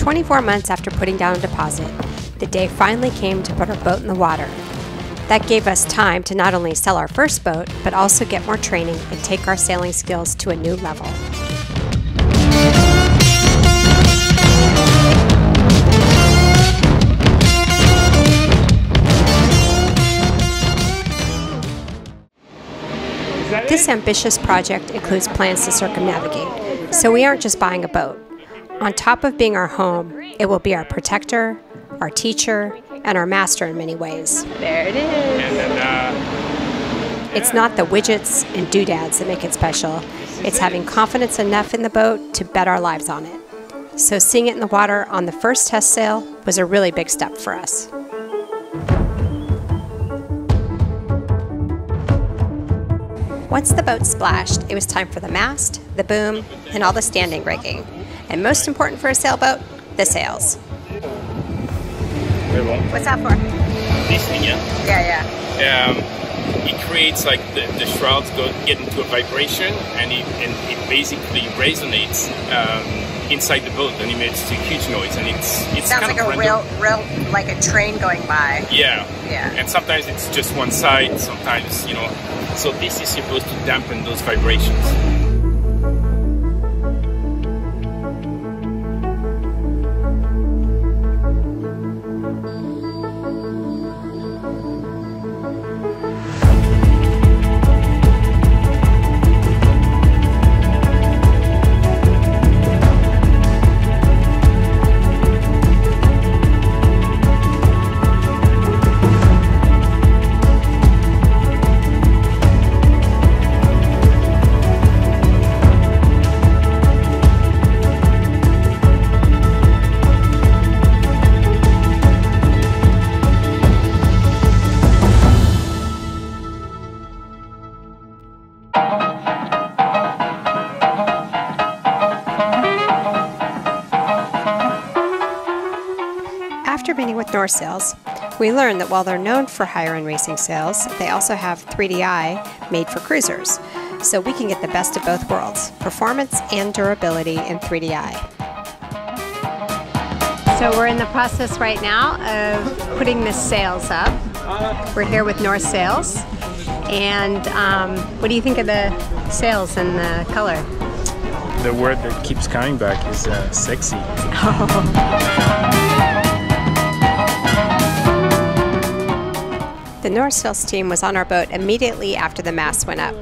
24 months after putting down a deposit, the day finally came to put our boat in the water. That gave us time to not only sell our first boat, but also get more training and take our sailing skills to a new level. This ambitious project includes plans to circumnavigate, so we aren't just buying a boat. On top of being our home, it will be our protector, our teacher, and our master in many ways. There it is. It's not the widgets and doodads that make it special. It's having confidence enough in the boat to bet our lives on it. So seeing it in the water on the first test sail was a really big step for us. Once the boat splashed, it was time for the mast, the boom, and all the standing rigging. And most important for a sailboat, the sails. What's that for? This thing, yeah? Yeah. It creates like the shrouds get into a vibration, and it basically resonates inside the boat, and it makes a huge noise, and it's sounds kind like of a real like a train going by. Yeah. Yeah. And sometimes it's just one side, sometimes, you know. So this is supposed to dampen those vibrations. After meeting with North Sails, we learned that while they're known for higher-end racing sails, they also have 3DI made for cruisers, so we can get the best of both worlds, performance and durability in 3DI. So we're in the process right now of putting the sails up. We're here with North Sails, and what do you think of the sails and the color? The word that keeps coming back is sexy. The North Sails team was on our boat immediately after the mast went up.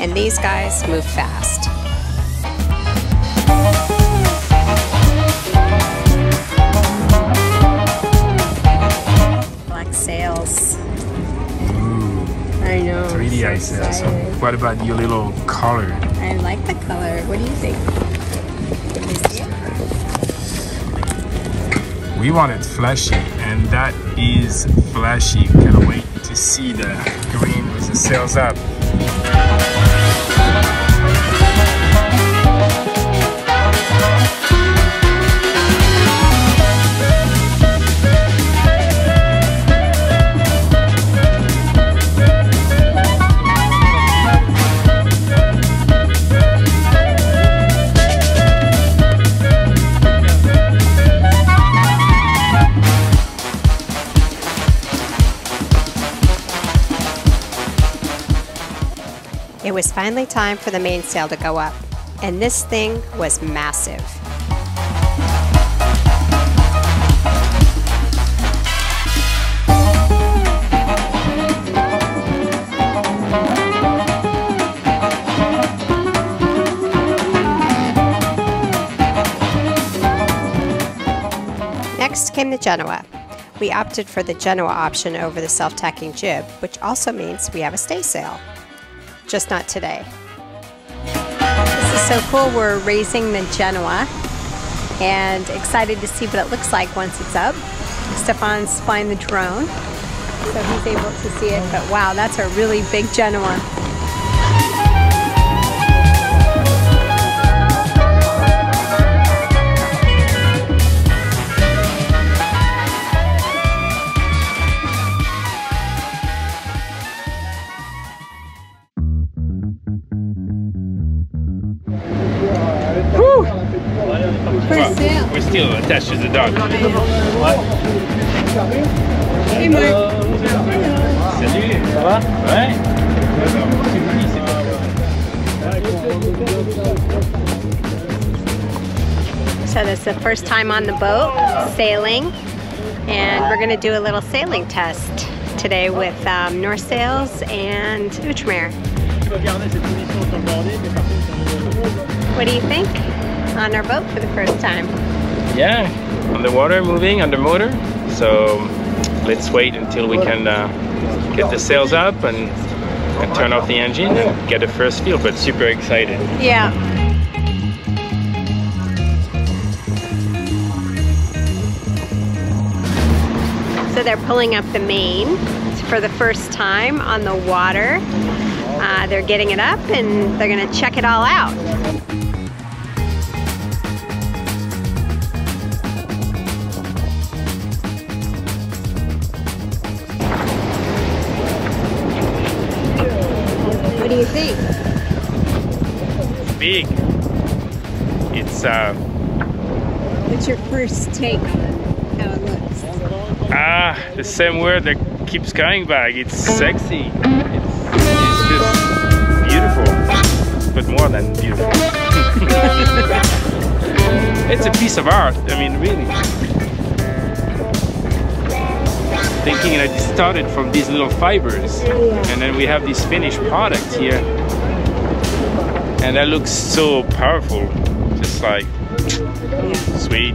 And these guys move fast. Black sails. I know. 3DI sails. So what about your little collar? I like the color. What do you think? Can you see it? We want it flashy, and that is flashy. Can't wait to see the green with the sails up. It was finally time for the mainsail to go up, and this thing was massive. Next came the GENOA. We opted for the GENOA option over the self-tacking jib, which also means we have a staysail. Just not today. This is so cool. We're raising the GENOA and excited to see what it looks like once it's up. Stefan's flying the drone, so he's able to see it, but wow, that's a really big GENOA. we're still attached to the dog. Hey, Mark. Salut, ça va? Ouais. So this is the first time on the boat, sailing, and we're going to do a little sailing test today with North Sails and Outremer. What do you think on our boat for the first time? Yeah, on the water, moving under motor. So let's wait until we can get the sails up and turn off the engine and get the first feel, but super excited. Yeah. So they're pulling up the main for the first time on the water. They're getting it up and they're gonna check it all out. What do you think? It's big. It's What's your first take on how it looks? the same word that keeps coming back. It's sexy. It's just beautiful, but more than beautiful. It's a piece of art. I mean, really. Thinking that it started from these little fibers, and then we have this finished product here, and that looks so powerful. Just like sweet.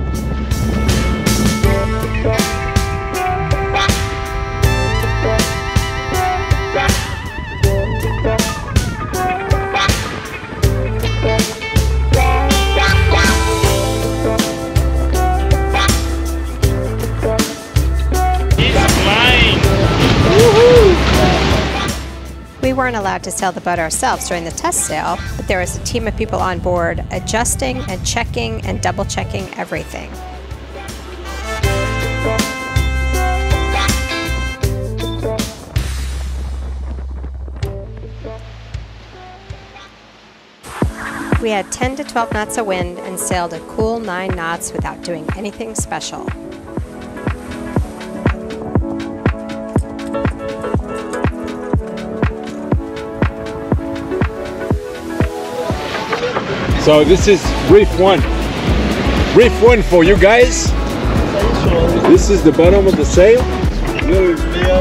We weren't allowed to sail the boat ourselves during the test sail, but there was a team of people on board adjusting and checking and double checking everything. We had 10 to 12 knots of wind and sailed a cool 9 knots without doing anything special. So this is brief one. Brief one for you guys. This is the bottom of the sail.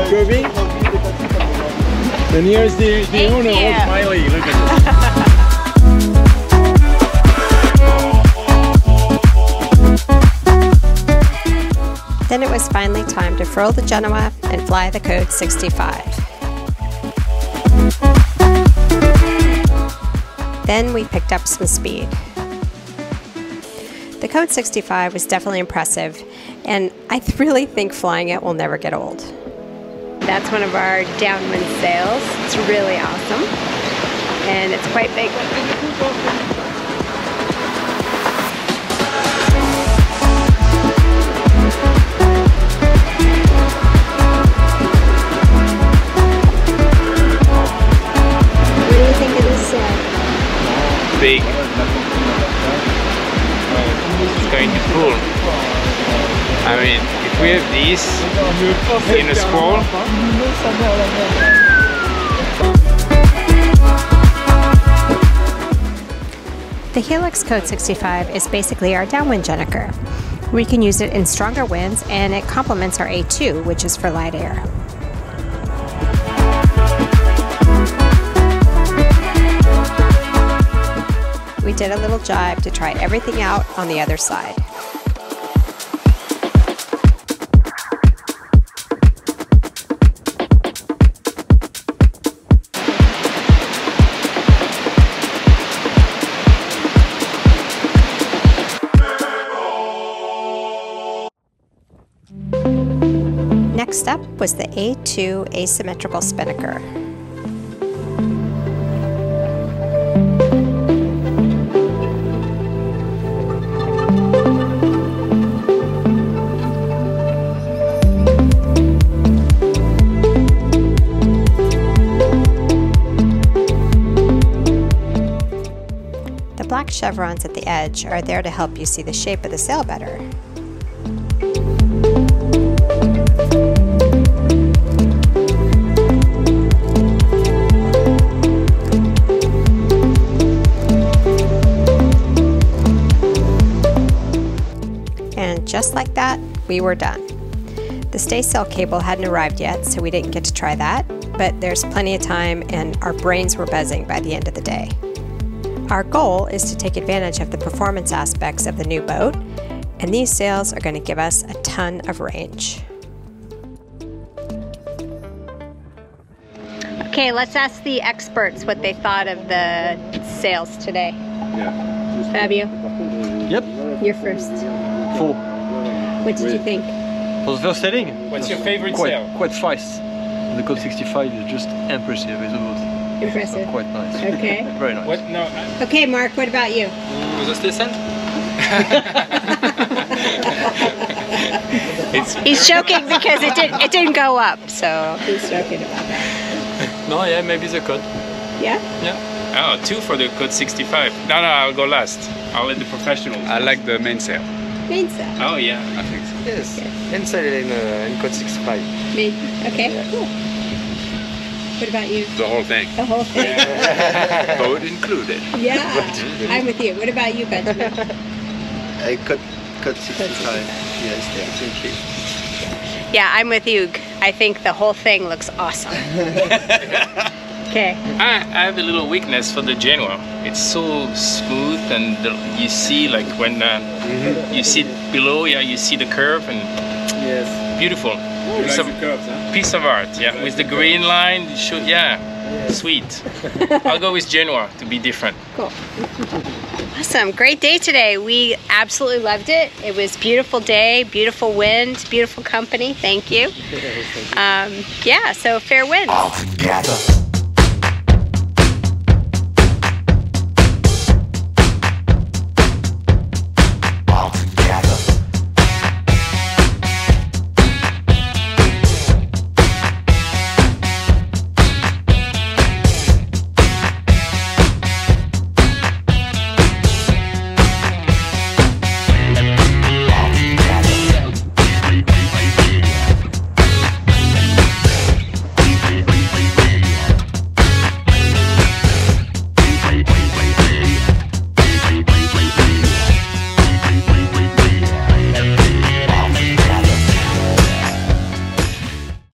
Curving. And here's the owner, all smiley. Look at this. Then it was finally time to furl the GENOA and fly the code 65. Then we picked up some speed. The code 65 was definitely impressive, and I really think flying it will never get old. That's one of our downwind sails. It's really awesome, and it's quite big. What do you think of this sail? Big. It's going to pull. I mean, if we have these in a squall, the HELIX Code 65 is basically our downwind gennaker. We can use it in stronger winds, and it complements our A2, which is for light air. We did a little jibe to try everything out on the other side. Next up was the A2 asymmetrical spinnaker. black chevrons at the edge are there to help you see the shape of the sail better. And just like that, we were done. The staysail cable hadn't arrived yet, so we didn't get to try that, but there's plenty of time and our brains were buzzing by the end of the day. Our goal is to take advantage of the performance aspects of the new boat, and these sails are going to give us a ton of range. Okay, let's ask the experts what they thought of the sails today. Yeah. Fabio? Yep. You're first. 4. What did you think? For the first sailing? What's your favorite sail? Quite fast. The code 65 is just impressive as a boat. Impressive. So quite nice. Okay. Very nice. What? No. Okay, Mark, what about you? The staysail? He's joking because it didn't go up, so he's joking about that. No, yeah, maybe the code. Yeah? Yeah. Oh, 2 for the code 65. No, I'll go last. I'll let the professionals. I like the mainsail. Mainsail. Oh yeah, I think so. Yes, Okay. mainsail in code 65. Okay, cool. What about you? The whole thing. The whole thing. Boat included. Yeah, I'm with you. What about you, Benjamin? Code 65. Yes, definitely. Yeah, I'm with you. I think the whole thing looks awesome. Okay. I have a little weakness for the GENOA. It's so smooth, and you see, like when you see it below, yeah, you see the curve, and Yes. beautiful. You like the curves, huh? Piece of art, yeah, with the green line. Yeah, sweet. I'll go with GENOA to be different. Cool. Awesome. Great day today. We absolutely loved it. It was a beautiful day, beautiful wind, beautiful company. Thank you. Yeah, so fair winds. All together.